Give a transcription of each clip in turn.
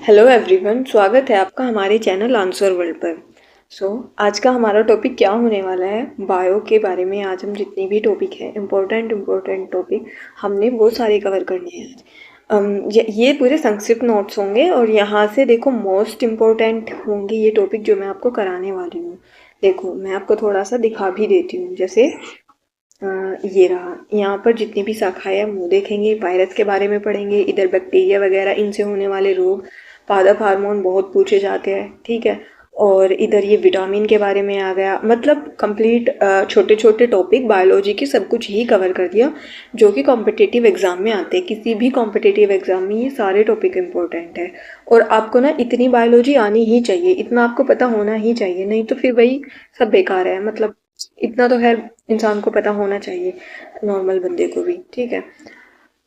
Hello everyone, स्वागत है आपका हमारे चैनल आंसर वर्ल्ड पर। आज का हमारा टॉपिक क्या होने वाला है, बायो के बारे में। आज हम जितनी भी टॉपिक है इम्पोर्टेंट टॉपिक हमने वो सारे कवर करने हैं आज। ये पूरे संक्षिप्त नोट्स होंगे और यहाँ से देखो मोस्ट इम्पोर्टेंट होंगे ये टॉपिक जो मैं आपको कराने वाली हूँ। देखो मैं आपको थोड़ा सा दिखा भी देती हूँ। जैसे ये रहा, यहाँ पर जितनी भी शाखाएं हैं वो देखेंगे, वायरस के बारे में पढ़ेंगे, इधर बैक्टीरिया वगैरह इनसे होने वाले रोग, पादप हार्मोन बहुत पूछे जाते हैं, ठीक है। और इधर ये विटामिन के बारे में आ गया, मतलब कंप्लीट छोटे छोटे टॉपिक बायोलॉजी के सब कुछ ही कवर कर दिया जो कि कॉम्पिटिटिव एग्जाम में आते हैं। किसी भी कॉम्पिटिटिव एग्जाम में ये सारे टॉपिक इम्पोर्टेंट है और आपको ना इतनी बायोलॉजी आनी ही चाहिए, इतना आपको पता होना ही चाहिए, नहीं तो फिर वही सब बेकार है। मतलब इतना तो खैर इंसान को पता होना चाहिए, नॉर्मल बंदे को भी, ठीक है।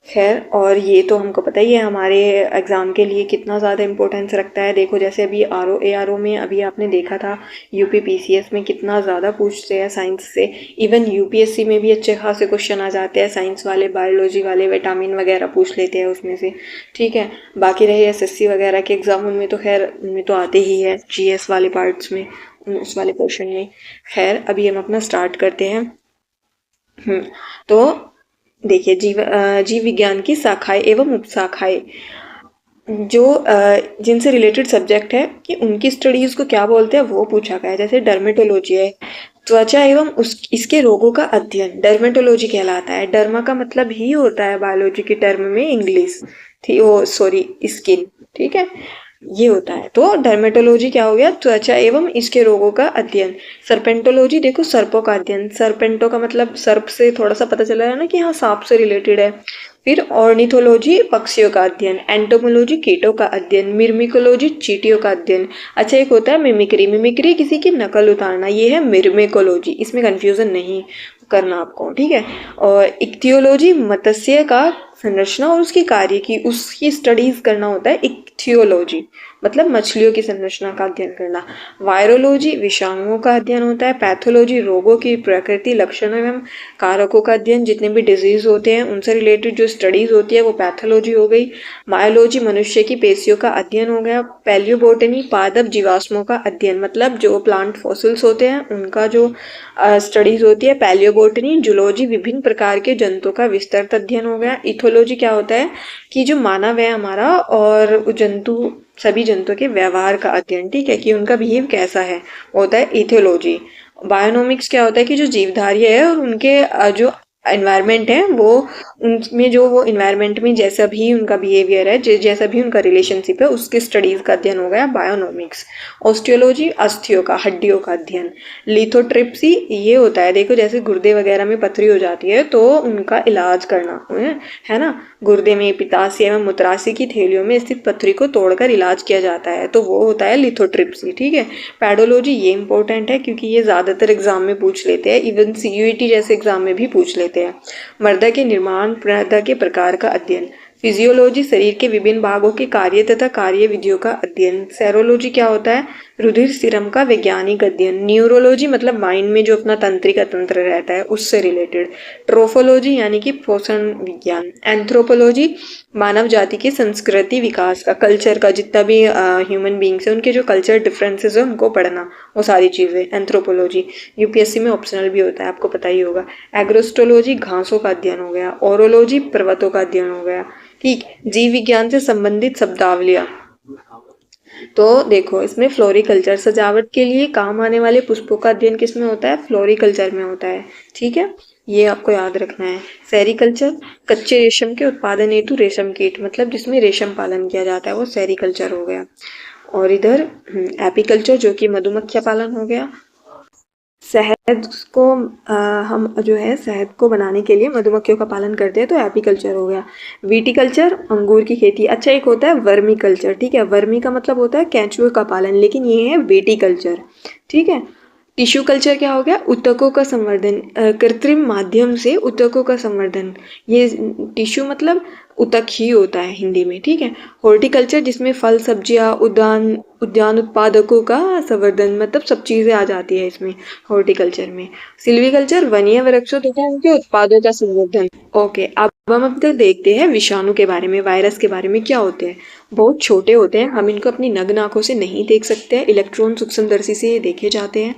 खैर, और ये तो हमको पता ही है हमारे एग्ज़ाम के लिए कितना ज़्यादा इम्पोर्टेंस रखता है। देखो जैसे अभी ARO में अभी आपने देखा था, यूपी PCS में कितना ज़्यादा पूछते हैं साइंस से। इवन UPSC में भी अच्छे खासे क्वेश्चन आ जाते हैं साइंस वाले, बायोलॉजी वाले, विटामिन वगैरह पूछ लेते हैं उसमें से, ठीक है। बाकी रहे SSC वगैरह के एग्ज़ाम, उनमें तो खैर उनमें तो आते ही है GS वाले पार्ट्स में, उस वाले पोर्शन में। खैर अभी हम अपना स्टार्ट करते हैं। तो देखिए, जीव विज्ञान की शाखाएं एवं उपशाखाएं जो जिनसे रिलेटेड सब्जेक्ट है कि उनकी स्टडीज को क्या बोलते हैं वो पूछा गया है। जैसे डर्मेटोलॉजी है, त्वचा एवं इसके रोगों का अध्ययन, डर्मेटोलॉजी कहलाता है। डर्मा का मतलब ही होता है बायोलॉजी की टर्म में इंग्लिश थी, वो सॉरी स्किन, ठीक है, ये होता है। तो डर्मेटोलॉजी क्या हो गया, त्वचा एवं इसके रोगों का अध्ययन। सर्पेंटोलॉजी देखो सर्पों का अध्ययन, सर्पेंटो का मतलब सर्प से थोड़ा सा पता चला है ना कि हाँ सांप से रिलेटेड है। फिर ऑर्निथोलॉजी पक्षियों का अध्ययन, एंटोमोलॉजी कीटों का अध्ययन, मिर्मिकोलॉजी चींटियों का अध्ययन। अच्छा, एक होता है मिमिक्री, मिमिक्री किसी की नकल उतारना, ये है मिर्मिकोलॉजी, इसमें कंफ्यूजन नहीं करना आपको, ठीक है। और इक्थियोलॉजी मत्स्य का संरचना और उसकी कार्य की उसकी स्टडीज करना होता है इक्थियोलॉजी, मतलब मछलियों की संरचना का अध्ययन करना। वायरोलॉजी विषाणुओं का अध्ययन होता है। पैथोलॉजी रोगों की प्रकृति, लक्षणों एवं कारकों का अध्ययन, जितने भी डिजीज होते हैं उनसे रिलेटेड जो स्टडीज होती है वो पैथोलॉजी हो गई। मायोलॉजी मनुष्य की पेशियों का अध्ययन हो गया। पैलियोबोटनी पादप जीवाश्मों का अध्ययन, मतलब जो प्लांट फॉसिल्स होते हैं उनका जो स्टडीज होती है पैलियोबोटनी। जूलॉजी विभिन्न प्रकार के जंतुओं का विस्तृत अध्ययन हो गया। इथोलॉजी क्या होता है कि जो मानव है हमारा और जंतु, सभी जंतुओं के व्यवहार का अध्ययन, ठीक है, कि उनका बिहेव कैसा है, होता है इथियोलॉजी। बायोनोमिक्स क्या होता है कि जो जीवधारी है और उनके जो एनवायरनमेंट है वो, उनमें जो वो इन्वायरमेंट में जैसा भी उनका बिहेवियर है, जैसा भी उनका रिलेशनशिप है, उसके स्टडीज का अध्ययन हो गया बायोनोमिक्स। ऑस्टियोलॉजी अस्थियों का, हड्डियों का अध्ययन। लिथोट्रिप्सी ये होता है, देखो जैसे गुर्दे वगैरह में पथरी हो जाती है तो उनका इलाज करना है ना। गुर्दे में पित्ताशय एवं मूत्राशय की थैलियों में स्थित पथरी को तोड़कर इलाज किया जाता है, तो वो होता है लिथोट्रिप्सी, ठीक है। पैडोलॉजी ये इंपॉर्टेंट है क्योंकि ये ज्यादातर एग्जाम में पूछ लेते हैं, इवन CUET जैसे एग्जाम में भी पूछ लेते हैं। मृदा के निर्माण, मृदा के प्रकार का अध्ययन। फिजियोलॉजी शरीर के विभिन्न भागों के कार्य तथा कार्य विधियों का अध्ययन। सेरोलॉजी क्या होता है, रुधिर सीरम का वैज्ञानिक अध्ययन। न्यूरोलॉजी मतलब माइंड में जो अपना तंत्रिका तंत्र रहता है उससे रिलेटेड। ट्रोफोलॉजी यानी कि पोषण विज्ञान। एंथ्रोपोलॉजी मानव जाति की संस्कृति विकास का, कल्चर का, जितना भी ह्यूमन बींग्स है उनके जो कल्चर डिफरेंसेस है उनको पढ़ना, वो सारी चीज़ें एंथ्रोपोलॉजी। UPSC में ऑप्शनल भी होता है, आपको पता ही होगा। एग्रोस्टोलॉजी घासों का अध्ययन हो गया। ओरोलॉजी पर्वतों का अध्ययन हो गया, ठीक। जीव विज्ञान से संबंधित शब्दावलियां, तो देखो इसमें फ्लोरिकल्चर, सजावट के लिए काम आने वाले पुष्पों का अध्ययन किसमें होता है, फ्लोरिकल्चर में होता है, ठीक है, ये आपको याद रखना है। सेरिकल्चर कच्चे रेशम के उत्पादन हेतु रेशम कीट, मतलब जिसमें रेशम पालन किया जाता है वो सेरिकल्चर हो गया। और इधर एपीकल्चर जो कि मधुमक्खिया पालन हो गया। शहद को हम जो है शहद को बनाने के लिए मधुमक्खियों का पालन करते हैं, तो एपीकल्चर हो गया। विटिकल्चर अंगूर की खेती। अच्छा, एक होता है वर्मी कल्चर, ठीक है, वर्मी का मतलब होता है केंचुए का पालन, लेकिन ये है विटिकल्चर, ठीक है। टिश्यू कल्चर क्या हो गया, ऊतकों का संवर्धन, कृत्रिम माध्यम से ऊतकों का संवर्धन। ये टिश्यू मतलब ऊतक ही होता है हिंदी में, ठीक है। हॉर्टिकल्चर जिसमें फल सब्जियां, उद्यान उत्पादकों का संवर्धन, मतलब सब चीजें आ जाती है इसमें हॉर्टिकल्चर में। सिल्वीकल्चर वन्य वृक्षों तथा उनके उत्पादों का संवर्धन। ओके, अब हम अब तक देखते हैं विषाणु के बारे में, वायरस के बारे में क्या होते हैं। बहुत छोटे होते हैं, हम इनको अपनी नग्न आंखों से नहीं देख सकते हैं, इलेक्ट्रॉन सूक्ष्मदर्शी से ये देखे जाते हैं।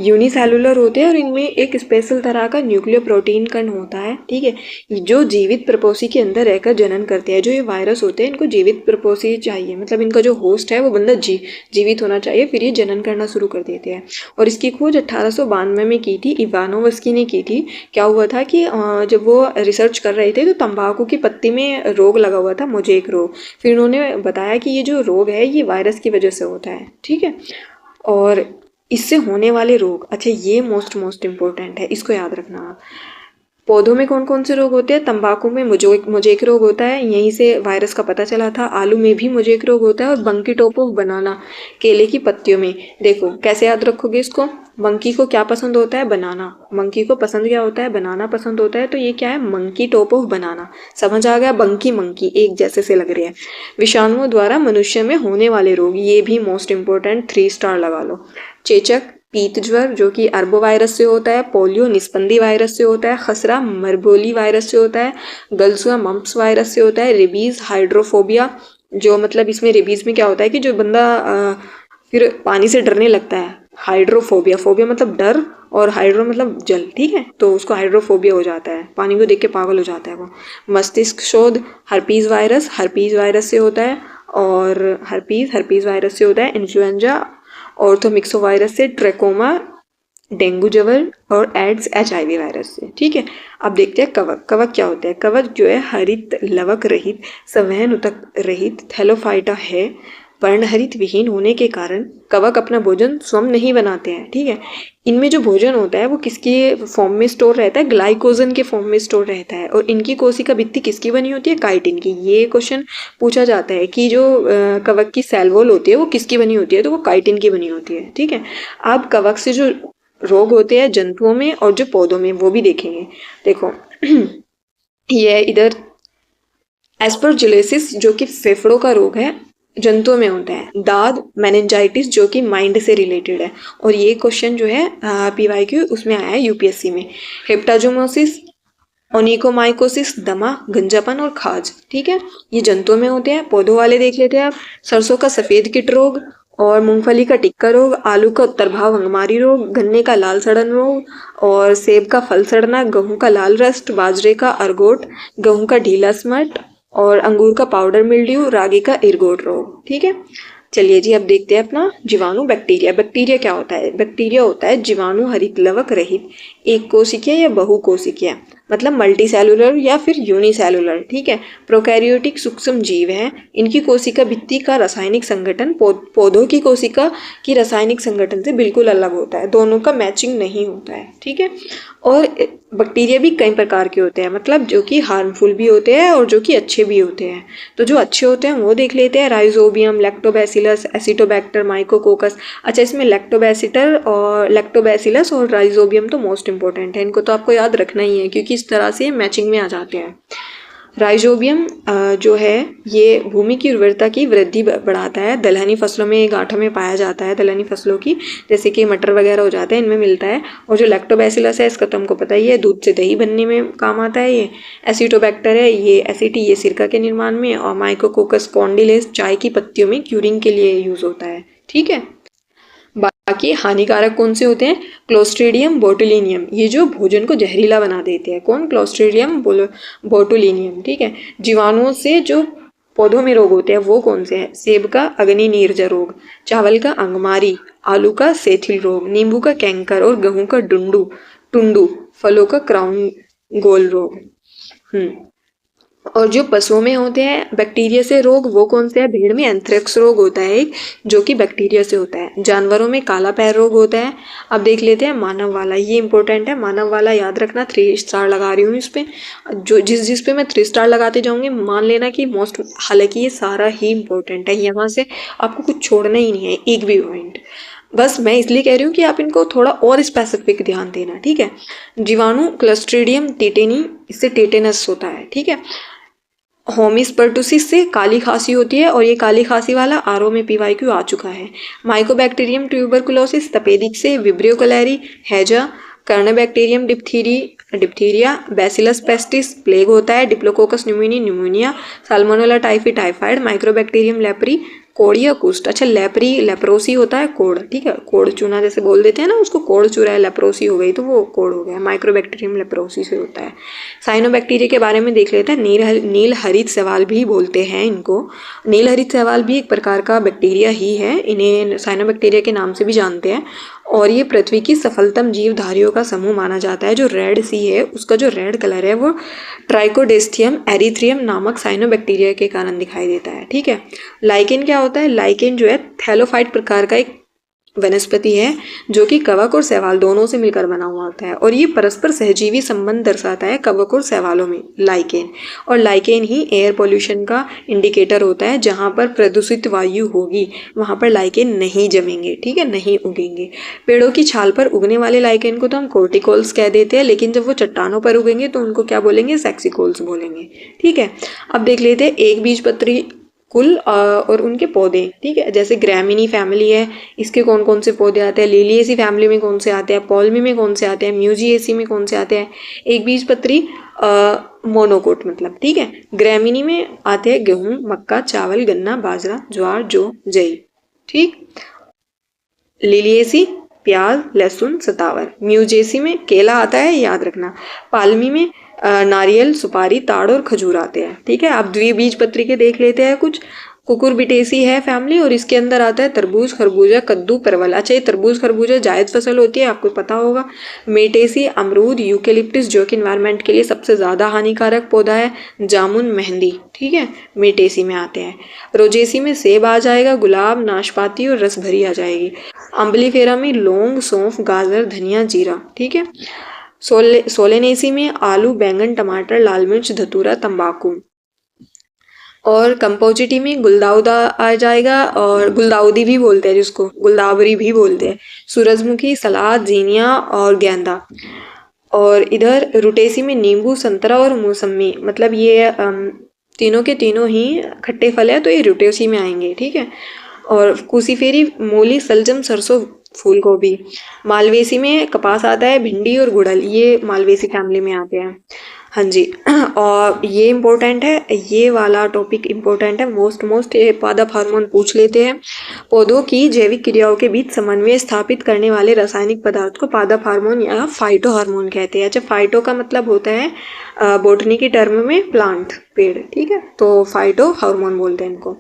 यूनिसेलुलर होते हैं और इनमें एक स्पेशल तरह का न्यूक्लियो प्रोटीन कण होता है, ठीक है, जो जीवित प्रपोसी के अंदर रहकर जनन करते हैं। जो ये वायरस होते हैं इनको जीवित प्रपोसी चाहिए, मतलब इनका जो होस्ट है वो बंदा जीवित होना चाहिए, फिर ये जनन करना शुरू कर देते हैं। और इसकी खोज 1892 में की थी, इवानोवस्की ने की थी। क्या हुआ था कि जब वो रिसर्च कर रहे थे तो तंबाकू की पत्ती में रोग लगा हुआ था, मोज़ेक रोग। फिर उन्होंने बताया कि ये जो रोग है ये वायरस की वजह से होता है, ठीक है। और इससे होने वाले रोग, अच्छा ये मोस्ट इम्पोर्टेंट है, इसको याद रखना आप। पौधों में कौन कौन से रोग होते हैं? तंबाकू में मोज़ेक रोग होता है, यहीं से वायरस का पता चला था। आलू में भी मोज़ेक रोग होता है, और बंकी टॉप ऑफ बनाना, केले की पत्तियों में। देखो कैसे याद रखोगे इसको। मंकी को क्या पसंद होता है? बनाना। मंकी को पसंद क्या होता है? बनाना पसंद होता है, तो ये क्या है? मंकी टॉप ऑफ बनाना। समझ आ गया? बंकी मंकी एक जैसे से लग रहे हैं। विषाणुओं द्वारा मनुष्य में होने वाले रोग, ये भी मोस्ट इंपोर्टेंट, 3 स्टार लगा लो। चेचक, पीत ज्वर जो कि अर्बो वायरस से होता है, पोलियो निस्पंदी वायरस से होता है, खसरा मरबोली वायरस से होता है, गलसुआ मम्प्स वायरस से होता है, रेबीज हाइड्रोफोबिया, जो मतलब इसमें रेबीज में क्या होता है कि जो बंदा फिर पानी से डरने लगता है। हाइड्रोफोबिया, फोबिया मतलब डर, और हाइड्रो मतलब जल, ठीक है, तो उसको हाइड्रोफोबिया हो जाता है, पानी को देख के पागल हो जाता है वो। मस्तिष्क शोध, हर्पीज वायरस से होता है, और हर्पीज वायरस से होता है। इन्फ्लुएंजा ऑर्थोमिक्सो वायरस से, ट्रेकोमा डेंगू ज्वर, और एड्स HIV वायरस से, ठीक है। अब देखते हैं कवक। कवक क्या होता है? कवक जो है हरित लवक रहित, संवहन उतक रहित थैलोफाइटा है। पर्णहरित विहीन होने के कारण कवक अपना भोजन स्वयं नहीं बनाते हैं, ठीक है। इनमें जो भोजन होता है वो किसके फॉर्म में स्टोर रहता है? ग्लाइकोजन के फॉर्म में स्टोर रहता है। और इनकी कोशिका भित्ति किसकी बनी होती है? काइटिन की। ये क्वेश्चन पूछा जाता है कि जो कवक की सेल वॉल होती है वो किसकी बनी होती है, तो वो काइटिन की बनी होती है, ठीक है। अब कवक से जो रोग होते हैं जंतुओं में और जो पौधों में, वो भी देखेंगे। देखो ये इधर एस्परजिलोसिस जो कि फेफड़ों का रोग है, जंतुओं में होता है। दाद मेनिंजाइटिस जो कि माइंड से रिलेटेड है, और ये क्वेश्चन जो है PYQ उसमें आया है UPSC में। हेप्टाजोमोसिस, ओनिकोमाइकोसिस दमा, गंजापन और खाज, ठीक है, ये जंतुओं में होते हैं। पौधों वाले देख लेते हैं आप। सरसों का सफेद कीट रोग, और मूंगफली का टिक्का रोग, आलू का उत्तर भाव अंगमारी रोग, गन्ने का लाल सड़न रोग, और सेब का फल सड़ना, गेहूं का लाल रस्ट, बाजरे का अर्गोट, गेहूं का ढीला स्मट, और अंगूर का पाउडर मिल्ड्यू, रागी का इरगोट रोग, ठीक है। चलिए जी अब देखते हैं अपना जीवाणु बैक्टीरिया। बैक्टीरिया क्या होता है? बैक्टीरिया होता है जीवाणु हरित लवक रहित एक कोशिकीय या बहुकोशिकीय, मतलब मल्टी सेलुलर या फिर यूनिसेलुलर, ठीक है, प्रोकैरियोटिक सूक्ष्म जीव है। इनकी कोशिका भित्ति का रासायनिक संगठन पौधों की कोशिका की रासायनिक संगठन से बिल्कुल अलग होता है, दोनों का मैचिंग नहीं होता है, ठीक है। और बैक्टीरिया भी कई प्रकार के होते हैं, मतलब जो कि हार्मफुल भी होते हैं और जो कि अच्छे भी होते हैं। तो जो अच्छे होते हैं वो देख लेते हैं। Rhizobium, Lactobacillus, Acetobacter, Micrococcus. अच्छा इसमें लैक्टोबैसिलस और राइजोबियम तो मोस्ट इंपॉर्टेंट है, इनको तो आपको याद रखना ही है क्योंकि इस तरह से मैचिंग में आ जाते हैं। राइजोबियम जो है ये भूमि की उर्वरता की वृद्धि बढ़ाता है। दलहनी फसलों में, गांठों में पाया जाता है, दलहनी फसलों की, जैसे कि मटर वगैरह हो जाते हैं, इनमें मिलता है। और जो लैक्टोबैसिलस है इसका तो हमको पता ही है, दूध से दही बनने में काम आता है। ये एसिटोबैक्टर है, ये एसिटी, ये सिरका के निर्माण में। और माइकोकोकस स्पॉन्डिलेस चाय की पत्तियों में क्यूरिंग के लिए यूज होता है, ठीक है। बाकी हानिकारक कौन से होते हैं? क्लोस्ट्रीडियम बोटुलिनियम, ये जो भोजन को जहरीला बना देते हैं। कौन? क्लोस्ट्रीडियम बोटुलिनियम, ठीक है। जीवाणुओं से जो पौधों में रोग होते हैं वो कौन से हैं? सेब का अग्नि नीरजा रोग, चावल का अंगमारी, आलू का सेथिल रोग, नींबू का कैंकर, और गेहूं का टुंडू, फलों का क्राउन गोल रोग। और जो पशुओं में होते हैं बैक्टीरिया से रोग वो कौन से है? भेड़ में एंथ्रेक्स रोग होता है एक, जो कि बैक्टीरिया से होता है। जानवरों में काला पैर रोग होता है। अब देख लेते हैं मानव वाला, ये इंपॉर्टेंट है, मानव वाला याद रखना, 3 स्टार लगा रही हूँ इस पे। जो जिस पे मैं 3 स्टार लगाते जाऊंगी मान लेना कि मोस्ट, हालांकि ये सारा ही इंपॉर्टेंट है, यहाँ से आपको कुछ छोड़ना ही नहीं है, एक भी पॉइंट। बस मैं इसलिए कह रही हूँ कि आप इनको थोड़ा और स्पेसिफिक ध्यान देना, ठीक है। जीवाणु क्लस्ट्रीडियम टेटेनी, इससे टेटेनस होता है, ठीक है। होमिस्पर्टुसिस से काली खांसी होती है, और ये काली खांसी वाला आरओ में PYQ आ चुका है। माइकोबैक्टीरियम ट्यूबरकुलोसिस तपेदिक से, विब्रियो कलेरी, हैजा, Corynebacterium diphtheriae, Bacillus pestis plague होता है, Diplococcus pneumoniae, Salmonella typhi typhoid, Mycobacterium leprae कोड़ या कुष्ठ। अच्छा, लेप्री लेप्रोसी होता है कोड़, ठीक है, कोड़ चूना जैसे बोल देते हैं ना उसको, कोड़ चूरा है, लेप्रोसी हो गई तो वो कोड़ हो गया। माइक्रोबैक्टीरियम लेप्रोसी से होता है। साइनोबैक्टीरिया के बारे में देख लेते हैं। नील हरित शैवाल भी बोलते हैं इनको। नील हरित शैवाल भी एक प्रकार का बैक्टीरिया ही है, इन्हें साइनोबैक्टीरिया के नाम से भी जानते हैं। और ये पृथ्वी की सफलतम जीवधारियों का समूह माना जाता है। जो रेड सी है उसका जो रेड कलर है वो ट्राइकोडेस्थियम एरिथ्रियम नामक साइनोबैक्टीरिया के कारण दिखाई देता है, ठीक है। लाइकेन क्या होता है? लाइकेन जो है थैलोफाइट प्रकार का एक वनस्पति है जो कि कवक और शैवाल दोनों से मिलकर बना हुआ होता है, और ये परस्पर सहजीवी संबंध दर्शाता है कवक और शैवालों में, लाइकेन। और लाइकेन ही एयर पोल्यूशन का इंडिकेटर होता है। जहाँ पर प्रदूषित वायु होगी वहाँ पर लाइकेन नहीं जमेंगे, ठीक है, नहीं उगेंगे। पेड़ों की छाल पर उगने वाले लाइकेन को तो हम कोर्टिकोल्स कह देते हैं, लेकिन जब वो चट्टानों पर उगेंगे तो उनको क्या बोलेंगे? सेक्सिकोल्स बोलेंगे, ठीक है। अब देख लेते हैं एक बीजपत्री कुल और उनके पौधे, ठीक है। जैसे ग्रैमिनी फैमिली है, इसके कौन कौन से पौधे आते हैं? लिलिएसी फैमिली में कौन से आते हैं? पॉल्मी में कौन से आते हैं? म्यूजिएसी में कौन से आते हैं? एक बीजपत्री मोनोकोट मतलब, ठीक है। ग्रैमिनी में आते हैं गेहूं, मक्का, चावल, गन्ना, बाजरा, ज्वार, जौ, जई, ठीक। लिलिएसी प्याज, लहसुन, सतावर। म्यूजेसी में केला आता है, याद रखना। पाल्मी में नारियल, सुपारी, ताड़ और खजूर आते हैं, ठीक है। अब द्विबीजपत्री के देख लेते हैं कुछ। कुकुरबिटेसी है फैमिली, और इसके अंदर आता है तरबूज, खरबूजा, कद्दू, परवल। अच्छा, ये तरबूज खरबूजा जायद फसल होती है, आपको पता होगा। मेटेसी अमरूद, यूकेलिप्टिस जो कि इन्वायरमेंट के लिए सबसे ज़्यादा हानिकारक पौधा है, जामुन, मेहंदी, ठीक है, मेटेसी में आते हैं। रोजेसी में सेब आ जाएगा, गुलाब, नाशपाती और रसभरी आ जाएगी। अम्बलीफेरा में लौंग, सौंफ, गाजर, धनिया, जीरा, ठीक है। सोलेनेसी में आलू, बैंगन, टमाटर, लाल मिर्च, धतूरा, तंबाकू। और कंपोजिटी में गुलदाउदा आ जाएगा, और गुलदाउदी भी बोलते हैं जिसको, गुलदावरी भी बोलते हैं। सूरजमुखी, सलाद, जीनिया और गेंदा। और इधर रुटेसी में नींबू, संतरा और मौसमी, मतलब ये तीनों के तीनों ही खट्टे फल है तो ये रुटेसी में आएंगे, ठीक है। और कुसीफेरी, मूली, सलजम, सरसों, फूल गोभी। मालवेसी में कपास आता है, भिंडी और गुड़हल, ये मालवेसी फैमिली में आते हैं, हाँ जी। और ये इम्पोर्टेंट है, ये वाला टॉपिक इम्पोर्टेंट है, मोस्ट ये पादप हार्मोन पूछ लेते हैं। पौधों की जैविक क्रियाओं के बीच समन्वय स्थापित करने वाले रासायनिक पदार्थ को पादप हार्मोन या फाइटो हार्मोन कहते हैं। अच्छा, फाइटो का मतलब होता है बोटनी की टर्म में प्लांट, पेड़, ठीक है, तो फाइटो हार्मोन बोलते हैं इनको।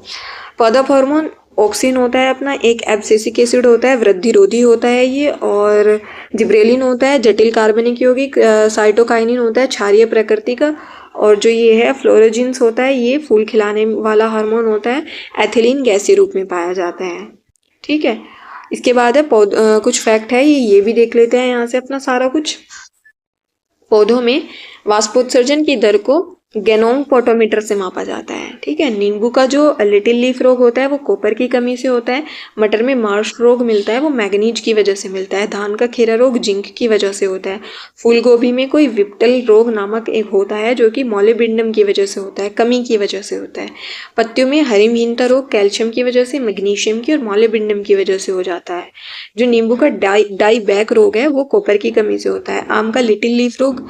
पादप हार्मोन ऑक्सिन होता है अपना, एक एब्सिसिक एसिड होता है, वृद्धिरोधी होता है ये, और जिब्रेलिन होता है, जटिल कार्बनिक यौगिक, साइटोकाइनिन होता है, क्षारीय प्रकृति का, और जो ये है फ्लोरोजिन्स होता है, ये फूल खिलाने वाला हार्मोन होता है। एथिलीन गैसीय रूप में पाया जाता है, ठीक है। इसके बाद है कुछ फैक्ट है, ये भी देख लेते हैं यहाँ से अपना सारा कुछ। पौधों में वाष्पोत्सर्जन की दर को गेनोम पोटोमीटर से मापा जाता है, ठीक है। नींबू का जो लिटिल लीफ रोग होता है वो कॉपर की कमी से होता है। मटर में मार्श रोग मिलता है, वो मैग्नीज की वजह से मिलता है। धान का खीरा रोग जिंक की वजह से होता है। फूल गोभी में कोई विप्टल रोग नामक एक होता है जो कि मोलिबिडिनम की वजह से होता है, कमी की वजह से होता है। पत्तियों में हरिमहीनता रोग कैल्शियम की वजह से, मैग्नीशियम की और मोलिबिडिनम की वजह से हो जाता है। जो नींबू का डाईबैक रोग है वो कॉपर की कमी से होता है। आम का लिटिल लीफ रोग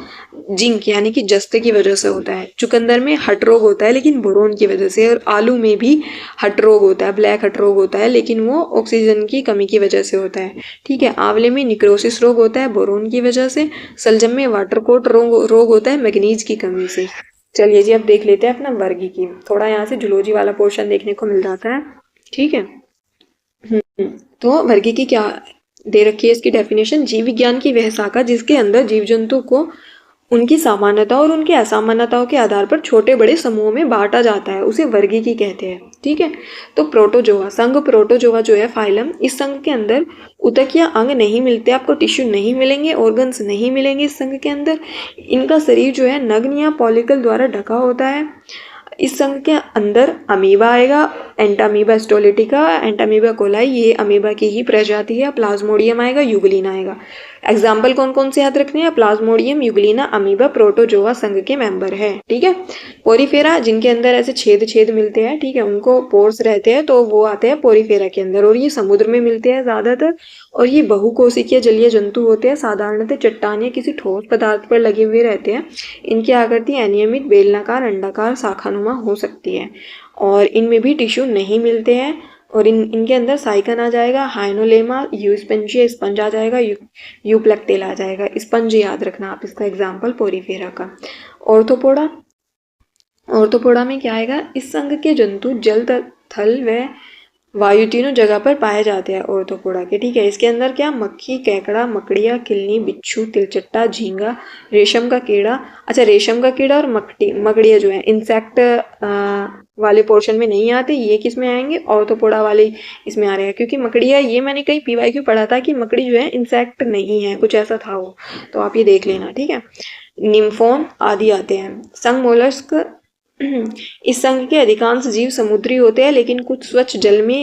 जिंक यानी कि जस्ते की वजह से होता है। चुकंदर में हट रोग होता है लेकिन बोरोन की वजह से, और आलू में भी हट रोग होता है, ब्लैक हट रोग होता है, लेकिन वो ऑक्सीजन की कमी की वजह से होता है, ठीक है। आंवले में निक्रोसिस रोग होता है बोरोन की वजह से। सलजम में वाटरकोट रोग होता है मैग्नीज की कमी से। चलिए जी, अब देख लेते हैं अपना वर्गीकी। थोड़ा यहाँ से जूलॉजी वाला पोर्शन देखने को मिल जाता है, ठीक है। तो वर्गीकी क्या दे रखी है इसकी डेफिनेशन? जीव विज्ञान की वह शाखा जिसके अंदर जीव जंतु को उनकी सामान्यता और उनकी असामान्यताओं के आधार पर छोटे बड़े समूहों में बांटा जाता है, उसे वर्गीकी कहते हैं, ठीक है। तो प्रोटोजोआ, संघ प्रोटोजोआ जो है फाइलम, इस संघ के अंदर उतक या अंग नहीं मिलते, आपको टिश्यू नहीं मिलेंगे, ऑर्गन्स नहीं मिलेंगे इस संघ के अंदर। इनका शरीर जो है नग्न या पॉलिकल द्वारा ढका होता है। इस संघ के अंदर अमीबा आएगा, एंटामीबा स्टोलिटिका, एंटामीबा कोलाई, ये अमीबा की ही प्रजाति है। प्लाज्मोडियम आएगा, यूग्लिना आएगा। एग्जाम्पल कौन कौन से याद रखने हैं? प्लाज्मोडियम, यूग्लिना, अमीबा, प्रोटोजोआ संघ के मेंबर है, ठीक है। पोरीफेरा, जिनके अंदर ऐसे छेद मिलते हैं, ठीक है, उनको पोर्स रहते हैं तो वो आते हैं पोरीफेरा के अंदर, और ये समुद्र में मिलते हैं ज्यादातर। और ये बहुकोशिकीय जलीय जंतु होते हैं, साधारणतः चट्टान या किसी ठोस पदार्थ पर लगे हुए रहते हैं। इनकी आकृति अनियमित, बेलनाकार, अंडाकार, शाखानुमा हो सकती है और इनमें भी टिश्यू नहीं मिलते हैं। और इनके अंदर साइकन आ जाएगा, हाइनोलेमा, यूस्पेंजिया स्पंज आ जाएगा, यूप्लेक्टेल आ जाएगा। स्पंज याद रखना आप, इसका एग्जाम्पल पोरीफेरा का। ऑर्थोपोडा में क्या आएगा? इस संघ के जंतु जल, थल व वायु तीनों जगह पर पाए जाते हैं ऑर्थोपोडा के। ठीक है, इसके अंदर क्या? मक्खी, केकड़ा, मकड़िया, किलनी, बिच्छू, तिलचट्टा, झींगा, रेशम का कीड़ा। अच्छा, रेशम का कीड़ा और मकड़िया जो है इंसेक्ट वाले पोर्शन में नहीं आते, ये किस में आएंगे? ऑर्थोपोडा वाले इसमें आ रहे हैं, क्योंकि मकड़िया, ये मैंने कहीं PYQ पढ़ा था कि मकड़ी जो है इंसेक्ट नहीं है, कुछ ऐसा था वो, तो आप ये देख लेना। ठीक है, निम्फोन आदि आते हैं। संघ मोलस्क, इस संघ के अधिकांश जीव समुद्री होते हैं, लेकिन कुछ स्वच्छ जल में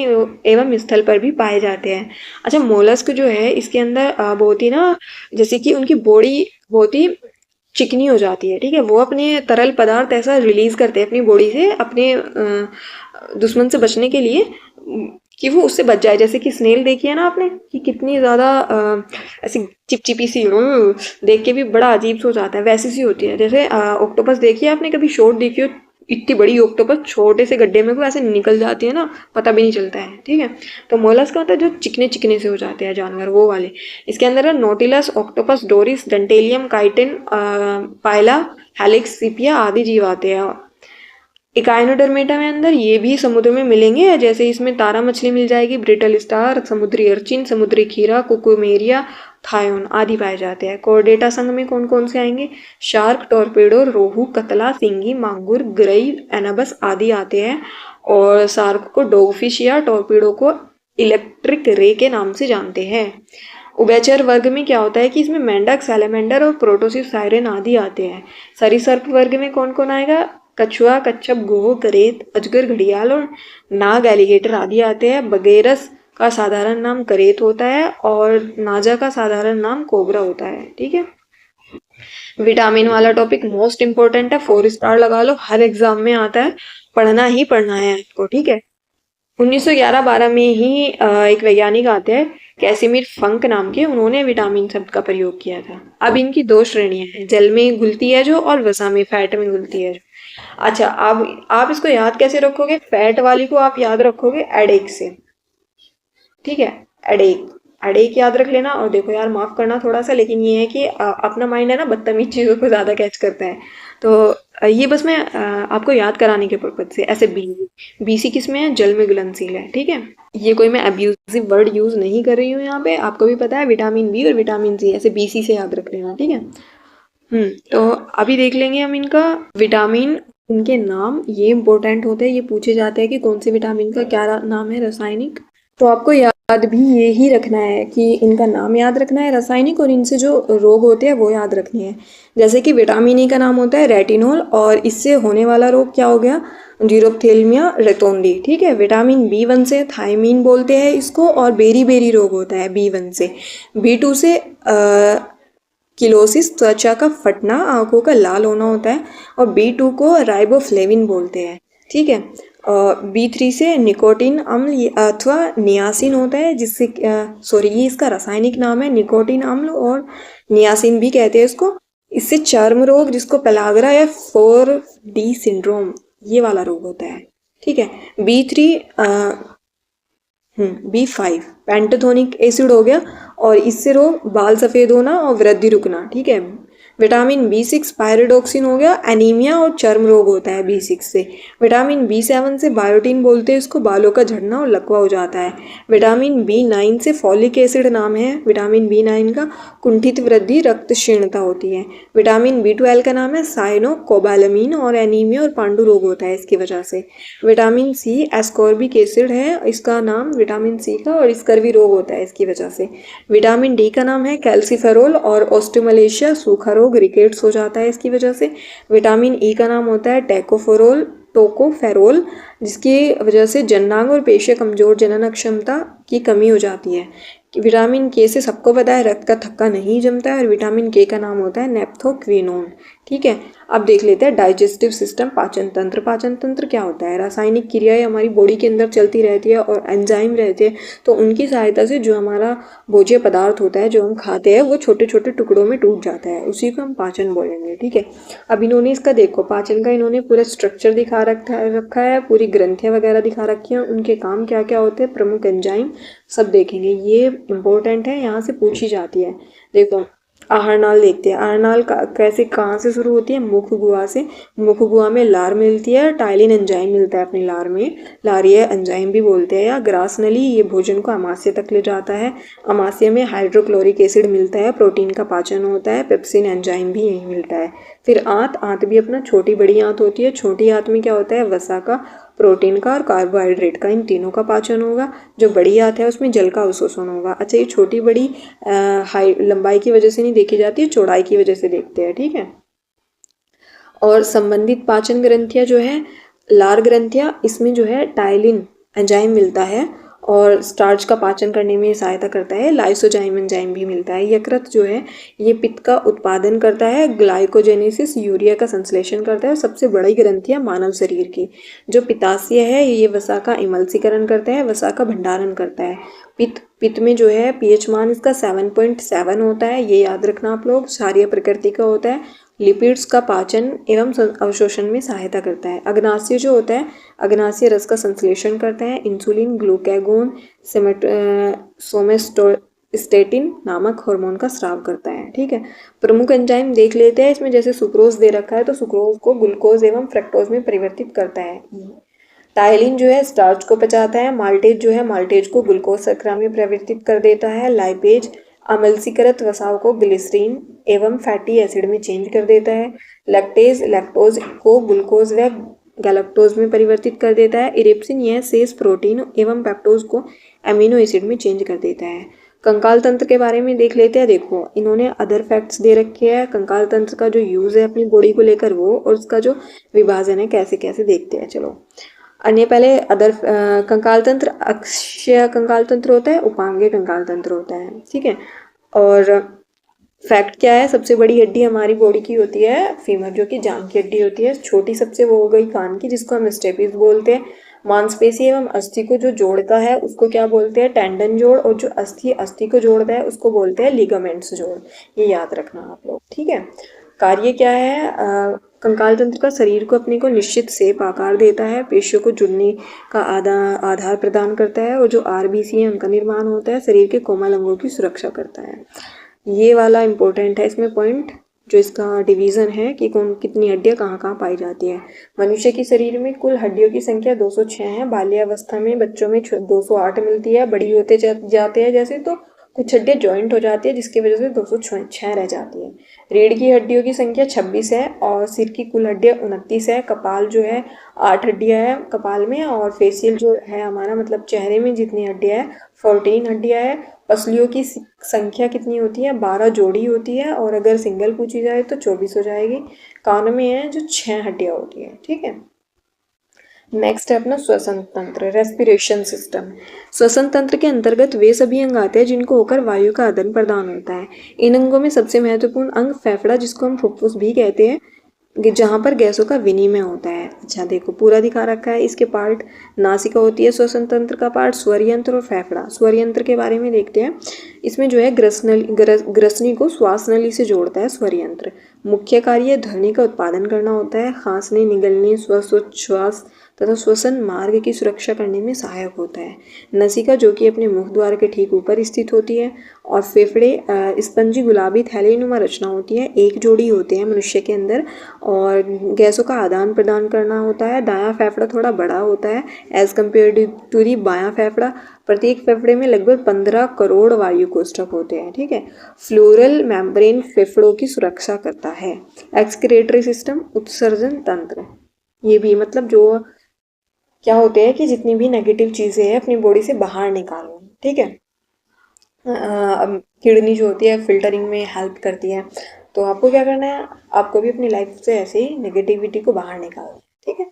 एवं स्थल पर भी पाए जाते हैं। अच्छा, मोलस्क जो है इसके अंदर बहुत ही ना, जैसे कि उनकी बॉडी बहुत ही चिकनी हो जाती है। ठीक है, वो अपने तरल पदार्थ ऐसा रिलीज करते हैं अपनी बॉडी से, अपने दुश्मन से बचने के लिए, कि वो उससे बच जाए। जैसे कि स्नेल देखी है ना आपने, कि कितनी ज़्यादा ऐसी चिपचिपी सी, देख के भी बड़ा अजीब सा हो जाता है, वैसी सी होती है। जैसे ऑक्टोपस देखी है आपने, कभी शॉर्ट देखी हो, इतनी बड़ी ऑक्टोपस छोटे से गड्ढे में को ऐसे निकल जाती है ना, पता भी नहीं चलता है। ठीक है, तो मोलस्क का मतलब जो चिकने चिकने से हो जाते हैं जानवर, वो वाले। इसके अंदर Nautilus, octopus, Doris, Dentalium, chiton, Pila, Helix, Sepia आदि जीव आते हैं। इकाइनोडर्मेटा में अंदर ये भी समुद्र में मिलेंगे, जैसे इसमें तारा मछली मिल जाएगी, ब्रिटल स्टार, समुद्री अर्चिन, समुद्री खीरा, कुकुमेरिया, थायोन आदि पाए जाते हैं। कोर्डेटा संघ में कौन कौन से आएंगे? शार्क, टॉर्पेडो, रोहू, कतला, सिंगी, मांगुर, गरई, एनाबस आदि आते हैं। और शार्क को डॉगफिश या टॉर्पेडो को इलेक्ट्रिक रे के नाम से जानते हैं। उभयचर वर्ग में क्या होता है कि इसमें मेंढक, सैलेमेंडर और प्रोटोसिस, सायरेन आदि आते हैं। सरीसृप वर्ग में कौन कौन आएगा? कछुआ, कच्छप, गोह, करेत, अजगर, घड़ियाल और नाग, एलिगेटर आदि आते हैं। बगेरस का साधारण नाम करेत होता है और नाजा का साधारण नाम कोबरा होता है। ठीक है, विटामिन वाला टॉपिक मोस्ट इंपॉर्टेंट है, 4 स्टार लगा लो, हर एग्जाम में आता है, पढ़ना ही पढ़ना है आपको। ठीक है, 1911-12 में ही एक वैज्ञानिक आते हैं कैसिमिर फंक नाम के, उन्होंने विटामिन शब्द का प्रयोग किया था। अब इनकी 2 श्रेणियां हैं, जल में घुलती है जो, और वसा में, फैट में घुलती है जो। अच्छा, अब आप इसको याद कैसे रखोगे? फैट वाली को आप याद रखोगे एडेक से। ठीक है, एडेक याद रख लेना। और देखो यार, माफ करना थोड़ा सा, लेकिन ये है कि अपना माइंड है ना, बदतमीज चीजों को ज्यादा कैच करता है, तो ये बस मैं आपको याद कराने के पर्पज से। ऐसे BC किस में है? जल में घुलनशील है। ठीक है, ये कोई मैं अब्यूजिव वर्ड यूज नहीं कर रही हूँ यहाँ पे, आपको भी पता है विटामिन B और विटामिन C, ऐसे BC से याद रख लेना। ठीक है, तो अभी देख लेंगे हम इनका विटामिन, इनके नाम, ये इंपॉर्टेंट होते हैं, ये पूछे जाते हैं कि कौन से विटामिन का क्या नाम है रासायनिक। तो आपको याद भी ये ही रखना है कि इनका नाम याद रखना है रासायनिक, और इनसे जो रोग होते हैं वो याद रखने हैं। जैसे कि विटामिन E का नाम होता है रेटिनोल, और इससे होने वाला रोग क्या हो गया? जीरोप्थेल्मिया रेतोंडी। ठीक है, विटामिन B1 से थायमीन बोलते हैं इसको, और बेरी रोग होता है B1 से। B2 से किलोसिस, त्वचा का फटना, आंखों का लाल होना होता है, और B2 को राइबोफ्लेविन बोलते हैं। ठीक है, B3 से निकोटीन अम्ल अथवा नियासिन होता है, जिससे ये इसका रासायनिक नाम है, निकोटीन अम्ल, और नियासिन भी कहते हैं इसको। इससे चर्म रोग, जिसको पेलाग्रा या 4D सिंड्रोम, ये वाला रोग होता है। ठीक है, B5 पेंटाथोनिक एसिड हो गया, और इससे रोग बाल सफ़ेद होना और वृद्धि रुकना। ठीक है, विटामिन B6 पायरिडोक्सिन हो गया, एनीमिया और चर्म रोग होता है B6 से। विटामिन B7 से बायोटिन बोलते हैं इसको, बालों का झड़ना और लकवा हो जाता है। विटामिन B9 से फॉलिक एसिड नाम है विटामिन B9 का, कुंठित वृद्धि, रक्त क्षीणता होती है। विटामिन B12 का नाम है साइनोकोबालामिन, और एनीमिया और पांडु रोग होता है इसकी वजह से। विटामिन C एस्कॉर्बिक एसिड है इसका नाम, विटामिन C का, और स्कर्वी रोग होता है इसकी वजह से। विटामिन D का नाम है कैल्सिफेरोल, और ऑस्टियोमलेशिया, सूखा रोग, रिकेट्स हो जाता है इसकी वजह से। विटामिन E का नाम होता है टोकोफेरोल, जिसकी वजह से जननांग और पेशियां कमजोर, जनन क्षमता की कमी हो जाती है। विटामिन K से सबको पता है रक्त का थक्का नहीं जमता है, और विटामिन K का नाम होता है नेप्थोक्विनोन। ठीक है, अब देख लेते हैं डाइजेस्टिव सिस्टम, पाचन तंत्र। पाचन तंत्र क्या होता है? रासायनिक क्रियाएं हमारी बॉडी के अंदर चलती रहती है और एंजाइम रहते हैं, तो उनकी सहायता से जो हमारा भोज्य पदार्थ होता है जो हम खाते हैं वो छोटे छोटे टुकड़ों में टूट जाता है, उसी को हम पाचन बोलेंगे। ठीक है, अब इन्होंने इसका देखो पाचन का इन्होंने पूरा स्ट्रक्चर दिखा रखा है, पूरी ग्रंथियां वगैरह दिखा रखी हैं, उनके काम क्या क्या होते हैं, प्रमुख एंजाइम सब देखेंगे। ये इंपॉर्टेंट है, यहाँ से पूछी जाती है। देखो आहार नाल देखते हैं। आहार नाल कैसे कहाँ से शुरू होती है? मुख गुहा से। मुख गुहा में लार मिलती है, टाइलिन एंजाइम मिलता है अपनी लार में, लारिया एंजाइम भी बोलते हैं, या ग्रास नली, ये भोजन को अमाशय तक ले जाता है। अमाशय में हाइड्रोक्लोरिक एसिड मिलता है, प्रोटीन का पाचन होता है, पेप्सिन एंजाइम भी यही मिलता है। फिर आंत, आंत भी अपना छोटी बड़ी आंत होती है। छोटी आंत में क्या होता है? वसा का, प्रोटीन का और कार्बोहाइड्रेट का, इन तीनों का पाचन होगा। जो बड़ी आंत है उसमें जल का अवशोषण होगा। अच्छा, ये छोटी बड़ी हाई लंबाई की वजह से नहीं देखी जाती है, चौड़ाई की वजह से देखते हैं। ठीक है, और संबंधित पाचन ग्रंथियां जो है लार ग्रंथियां, इसमें जो है टाइलिन एंजाइम मिलता है और स्टार्च का पाचन करने में सहायता करता है। लाइसोजाइम एंजाइम भी मिलता है। यकृत जो है ये पित्त का उत्पादन करता है, ग्लाइकोजेनेसिस यूरिया का संश्लेषण करता है। सबसे बड़ी ग्रंथि है मानव शरीर की जो पित्ताशय है, ये वसा का इमल्सीकरण करता है, वसा का भंडारण करता है। पित्त में जो है पीएच मान इसका 7.7 होता है, ये याद रखना आप लोग। क्षारीय प्रकृति का होता है। लिपिड्स का पाचन एवं अवशोषण में सहायता करता है। अग्नाशय जो होता है, अग्नाशय रस का संश्लेषण करता है। इंसुलिन, ग्लूकागोन, सोमेस्टेटिन नामक हार्मोन का स्राव करता है। ठीक है, प्रमुख एंजाइम देख लेते हैं इसमें। जैसे सुक्रोज दे रखा है तो सुक्रोज को ग्लूकोज एवं फ्रक्टोज में परिवर्तित करता है। टाइलिन जो है स्टार्च को पचाता है। माल्टेज जो है माल्टेज को ग्लूकोज शर्करा में परिवर्तित कर देता है। लाइपेज अम्लशीकृत वसाओं को ग्लिसरीन एवं फैटी एसिड में चेंज कर देता है। लैक्टेज लैक्टोज को ग्लूकोज व गैलेक्टोज में परिवर्तित कर देता है। इरिप्सिन यह शेष प्रोटीन एवं पेप्टोज को एमिनो एसिड में चेंज कर देता है। कंकाल तंत्र के बारे में देख लेते हैं। देखो इन्होंने अदर फैक्ट्स दे रखे हैं, कंकाल तंत्र का जो यूज है अपनी बॉडी को लेकर वो, और उसका जो विभाजन है कैसे कैसे देखते हैं। चलो अन्य पहले अदर कंकाल तंत्र, अक्षीय कंकाल तंत्र होता है, उपांगीय कंकाल तंत्र होता है। ठीक है, और फैक्ट क्या है? सबसे बड़ी हड्डी हमारी बॉडी की होती है फीमर, जो कि जांघ की हड्डी होती है। छोटी सबसे वो हो गई कान की, जिसको हम स्टेपिस बोलते हैं। मांसपेशी एवं अस्थि को जो जोड़ता है उसको क्या बोलते हैं? टेंडन जोड़। और जो अस्थि को जोड़ता है उसको बोलते हैं लिगामेंट्स जोड़। ये याद रखना आप लोग। ठीक है, कार्य क्या है? कंकाल तंत्र का शरीर को अपने को निश्चित शेप आकार देता है, पेशियों को जुड़ने का आधार प्रदान करता है, और जो आरबीसी है उनका निर्माण होता है, शरीर के कोमल अंगों की सुरक्षा करता है। ये वाला इंपॉर्टेंट है इसमें पॉइंट, जो इसका डिवीजन है कि कौन कितनी हड्डियां कहाँ कहाँ पाई जाती है। मनुष्य के शरीर में कुल हड्डियों की संख्या 206 है। बाल्यावस्था में बच्चों में 208 मिलती है। बड़ी होते जाते हैं जैसे तो कुछ हड्डियां ज्वाइंट हो जाती है, जिसकी वजह से 206 रह जाती है। रीढ़ की हड्डियों की संख्या 26 है और सिर की कुल हड्डियां 29 है। कपाल जो है 8 हड्डियां है कपाल में, और फेसियल जो है हमारा मतलब चेहरे में जितनी हड्डियां है 14 हड्डियां है। पसलियों की संख्या कितनी होती है? 12 जोड़ी होती है, और अगर सिंगल पूछी जाए तो 24 हो जाएगी। कान में है जो 6 हड्डियां होती है। ठीक है, नेक्स्ट है अपना श्वसन तंत्र, रेस्पिरेशन सिस्टम। श्वसन तंत्र के अंतर्गत वे सभी अंग आते हैं जिनको होकर वायु का आदान प्रदान होता है। इन अंगों में सबसे महत्वपूर्ण अंग फेफड़ा, जिसको हम फुफ्फुस भी कहते हैं, जहाँ पर गैसों का विनिमय होता है। अच्छा देखो पूरा दिखा रखा है इसके पार्ट। नासिका होती है श्वसन तंत्र का पार्ट, स्वर यंत्र और फेफड़ा। स्वर यंत्र के बारे में देखते हैं। इसमें जो है ग्रसनी को श्वास नली से जोड़ता है स्वर यंत्र। मुख्य कार्य ध्वनि का उत्पादन करना होता है। खांसने, निगलने, श्वास तथा श्वसन मार्ग की सुरक्षा करने में सहायक होता है। नसिका जो कि अपने मुख द्वार के ठीक ऊपर स्थित होती है, और फेफड़े स्पंजी गुलाबी थैलीनुमा रचना होती है। एक जोड़ी होते हैं मनुष्य के अंदर, और गैसों का आदान प्रदान करना होता है। दायां फेफड़ा थोड़ा बड़ा होता है एज कम्पेयर टू दी बायां फेफड़ा। प्रत्येक फेफड़े में लगभग 15 करोड़ वायु कोष्ठक होते हैं। ठीक है, फ्लोरल मेम्ब्रेन फेफड़ों की सुरक्षा करता है। एक्सक्रीटरी सिस्टम, उत्सर्जन तंत्र, ये भी मतलब जो क्या होते हैं कि जितनी भी नेगेटिव चीज़ें हैं अपनी बॉडी से बाहर निकालो। ठीक है, किडनी जो होती है फिल्टरिंग में हेल्प करती है। तो आपको क्या करना है? आपको भी अपनी लाइफ से ऐसे ही नेगेटिविटी को बाहर निकालना है। ठीक है,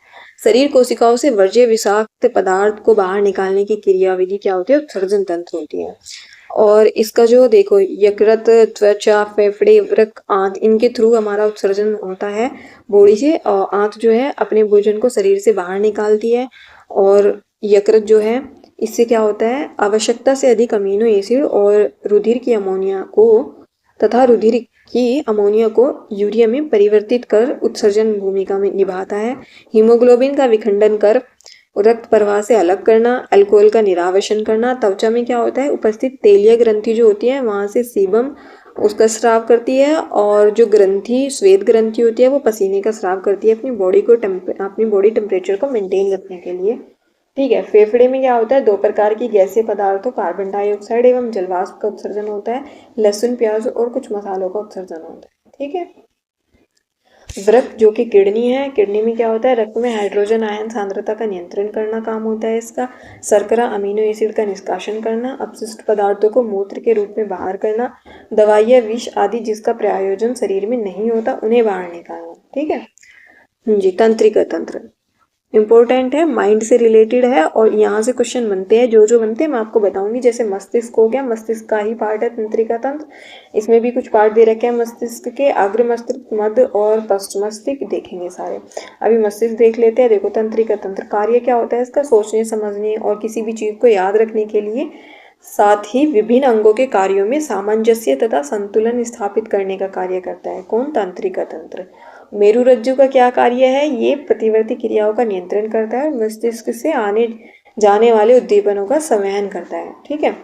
शरीर कोशिकाओं से वर्ज्य विषाक्त पदार्थ को बाहर निकालने की क्रियाविधि क्या होती है? उत्सर्जन तंत्र होती है। और इसका जो देखो यकृत, त्वचा, फेफड़े, वृक्क, आंत, इनके थ्रू हमारा उत्सर्जन होता है बॉडी से। और आंत जो है अपने भोजन को शरीर से बाहर निकालती है, और यकृत जो है इससे क्या होता है, आवश्यकता से अधिक अमीनो एसिड और रुधिर की अमोनिया को यूरिया में परिवर्तित कर उत्सर्जन भूमिका में निभाता है। हीमोग्लोबिन का विखंडन कर रक्त प्रवाह से अलग करना, अल्कोहल का निरावशन करना। त्वचा में क्या होता है, उपस्थित तेलीय ग्रंथि जो होती है वहां से सीबम उसका स्राव करती है, और जो ग्रंथि श्वेत ग्रंथि होती है वो पसीने का स्राव करती है अपनी बॉडी टेम्परेचर को मेंटेन रखने के लिए। ठीक है। फेफड़े में क्या होता है, 2 प्रकार की गैसीय पदार्थों कार्बन डाइऑक्साइड एवं जलवाष्प का उत्सर्जन होता है। लहसुन, प्याज और कुछ मसालों का उत्सर्जन होता है। ठीक है। वृक्क जो कि किडनी है, किडनी में क्या होता है, रक्त में हाइड्रोजन आयन सांद्रता का नियंत्रण करना काम होता है इसका। शर्करा अमीनो एसिड का निष्कासन करना, अपशिष्ट पदार्थों को मूत्र के रूप में बाहर करना, दवाइयाँ, विष आदि जिसका प्रयोजन शरीर में नहीं होता उन्हें बाहर निकालना। ठीक है जी। तंत्रिका तंत्र इम्पोर्टेंट है, माइंड से रिलेटेड है, और यहाँ से क्वेश्चन बनते हैं, जो बनते हैं मैं आपको बताऊंगी। जैसे मस्तिष्क हो गया, मस्तिष्क का ही पार्ट है तंत्रिका तंत्र, इसमें भी कुछ पार्ट दे रखे हैं मस्तिष्क के, अग्र मस्तिष्क, मध्य और पश्च मस्तिष्क देखेंगे सारे। अभी मस्तिष्क देख लेते हैं। देखो तंत्रिका तंत्र कार्य क्या होता है इसका, सोचने, समझने और किसी भी चीज को याद रखने के लिए, साथ ही विभिन्न अंगों के कार्यों में सामंजस्य तथा संतुलन स्थापित करने का कार्य करता है। कौन, तंत्रिका तंत्र। मेरुरज्जु का क्या कार्य है, ये प्रतिवर्ती क्रियाओं का नियंत्रण करता है और मस्तिष्क से आने जाने वाले उद्दीपनों का संवहन करता है। ठीक है।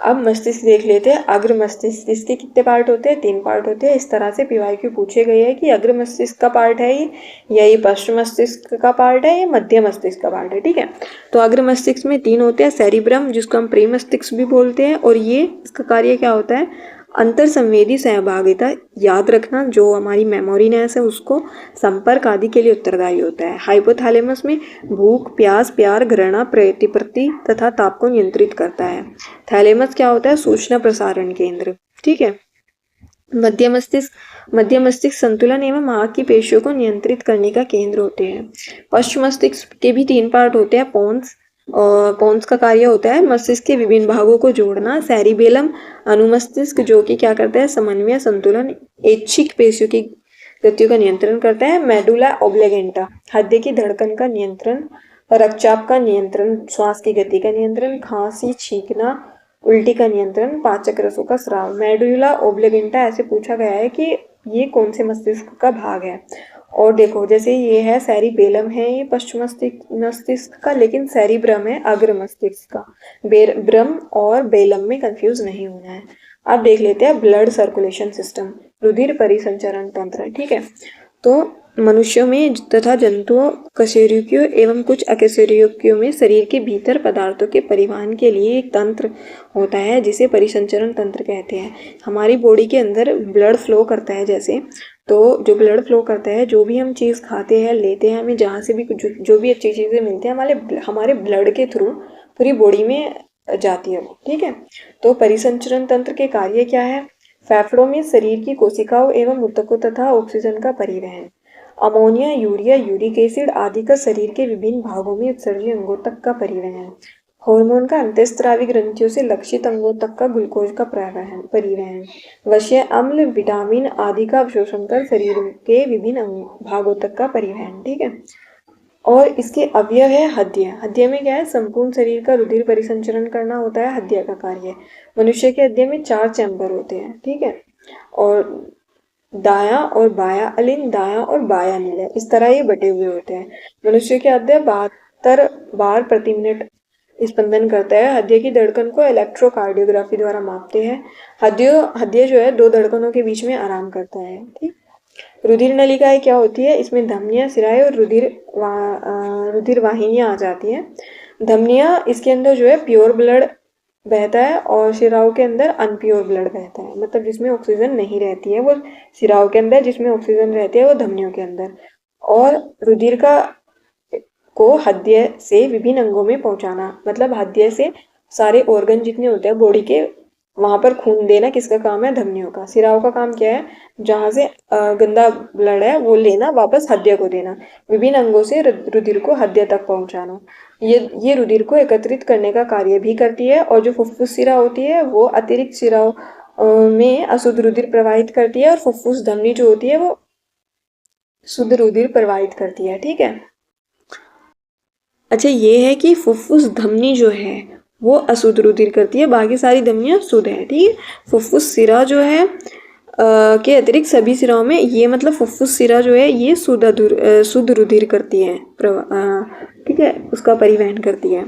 अब मस्तिष्क देख लेते हैं। अग्र मस्तिष्क, इसके कितने पार्ट होते हैं, 3 पार्ट होते हैं। इस तरह से पीवाईक्यू पूछे गए हैं कि अग्र मस्तिष्क का पार्ट है ये, या ये पश्चिम मस्तिष्क का पार्ट है, या मध्य मस्तिष्क का पार्ट है। ठीक है। तो अग्र मस्तिष्क में 3 होते हैं, सेरिब्रम जिसको हम प्री मस्तिष्क भी बोलते हैं, और ये इसका कार्य क्या होता है, अंतर संवेदी सहभागिता, याद रखना, जो हमारी मेमोरीनेस है उसको, संपर्क आदि के लिए उत्तरदायी होता है। हाइपोथैलेमस में भूख, प्यास, प्यार, घृणा, प्रतिपत्ति तथा ताप को नियंत्रित करता है। थैलेमस क्या होता है, सूचना प्रसारण केंद्र। ठीक है। मध्य मस्तिष्क संतुलन एवं आँख की पेशियों को नियंत्रित करने का केंद्र होते हैं। पश्च मस्तिष्क के भी 3 पार्ट होते हैं। पोन्स का कार्य होता है मस्तिष्क के विभिन्न भागों को जोड़ना। सेरिबेलम अनुमस्तिष्क जो कि क्या करता है, समन्वय, संतुलन, ऐच्छिक पेशियों की गतियों का नियंत्रण करता है। मेडुला ऑब्लिगेंटा हृदय की धड़कन का नियंत्रण, रक्तचाप का नियंत्रण, श्वास की गति का नियंत्रण, खांसी, छींकना, उल्टी का नियंत्रण, पाचक रसों का स्राव। मेडुला ऑब्लिगेंटा ऐसे पूछा गया है कि ये कौन से मस्तिष्क का भाग है। और देखो जैसे ये है सेरिबेलम है, ये पश्चिम मस्तिष्क का, लेकिन सेरिब्रम है अग्र मस्तिष्क का। ब्रम और बेलम में कंफ्यूज नहीं होना है। अब देख लेते हैं ब्लड सर्कुलेशन सिस्टम, रुधिर परिसंचरण तंत्र। ठीक है। तो मनुष्यों में तथा जंतुओं, कशेरुकियों एवं कुछ अकशेरुकियों में शरीर के भीतर पदार्थों के परिवहन के लिए एक तंत्र होता है जिसे परिसंचरण तंत्र कहते हैं। हमारी बॉडी के अंदर ब्लड फ्लो करता है, जैसे तो जो ब्लड फ्लो करता है, जो भी हम चीज़ खाते हैं, लेते हैं, हमें जहाँ से भी जो भी अच्छी चीज़ें मिलती हैं हमारे ब्लड के थ्रू पूरी बॉडी में जाती है वो। ठीक है। तो परिसंचरण तंत्र के कार्य क्या है, फेफड़ों में शरीर की कोशिकाओं एवं ऊतकों तथा ऑक्सीजन का परिवहन, अमोनिया, यूरिया, यूरिक एसिड आदि का शरीर के विभिन्न भागों में उत्सर्जी अंगों तक का परिवहन, हार्मोन का अंतःस्रावी ग्रंथियों से लक्षित अंगों तक का ग्लूकोज का परिवहन, वश्य अम्ल, विटामिन आदि का अवशोषण कर शरीर के विभिन्न भागों तक का परिवहन। ठीक है। और इसके अवयव है हृदय। हृदय में क्या है, संपूर्ण शरीर का रुधिर परिसंचरण करना होता है हृदय का कार्य। मनुष्य के हृदय में 4 चैम्बर होते हैं। ठीक है। और दाया और बाया अलिन, दाया और बाया नीला, इस तरह ये बटे हुए होते हैं। मनुष्य के हृदय 72 बार प्रति मिनट स्पंदन करता है। हृदय की धड़कन को इलेक्ट्रोकार्डियोग्राफी द्वारा मापते हैं। हृदय जो है 2 धड़कनों के बीच में आराम करता है। ठीक। रुधिर नलिकाएं क्या होती है, इसमें धमनियां, सिराएं और रुधिर वाहिनियां आ जाती हैं। धमनियां, इसके अंदर जो है प्योर ब्लड बहता है, और शिराओं के अंदर अनप्योर ब्लड बहता है, मतलब जिसमें ऑक्सीजन नहीं रहती है वो शिराओं के अंदर, जिसमें ऑक्सीजन रहती है वो धमनियों के अंदर। और रुधिर को हृदय से विभिन्न अंगों में पहुंचाना, मतलब हृदय से सारे ऑर्गन जितने होते हैं बॉडी के, वहां पर खून देना किसका काम है, धमनियों का। सिराओं का काम क्या है, जहां से गंदा ब्लड है वो लेना, वापस हृदय को देना। विभिन्न अंगों से रुधिर को हृदय तक पहुंचाना। ये रुधिर को एकत्रित करने का कार्य भी करती है, और जो फुफ्फुस शिरा होती है वो अतिरिक्त शिराओं में अशुद्ध रुधिर प्रवाहित करती है, और फुफ्फुस धमनी जो होती है वो शुद्ध रुधिर प्रवाहित करती है। ठीक है। अच्छा, ये है कि फुफ्फुस धमनी जो है वो अशुद्ध रुधिर करती है, बाकी सारी धमनियाँ शुद्ध है। ठीक है। फुफ्फुस शिरा जो है के अतिरिक्त सभी सिराओं में, ये मतलब फुफ्फुस शिरा जो है ये शुद्ध रुधिर करती है, ठीक है, उसका परिवहन करती है।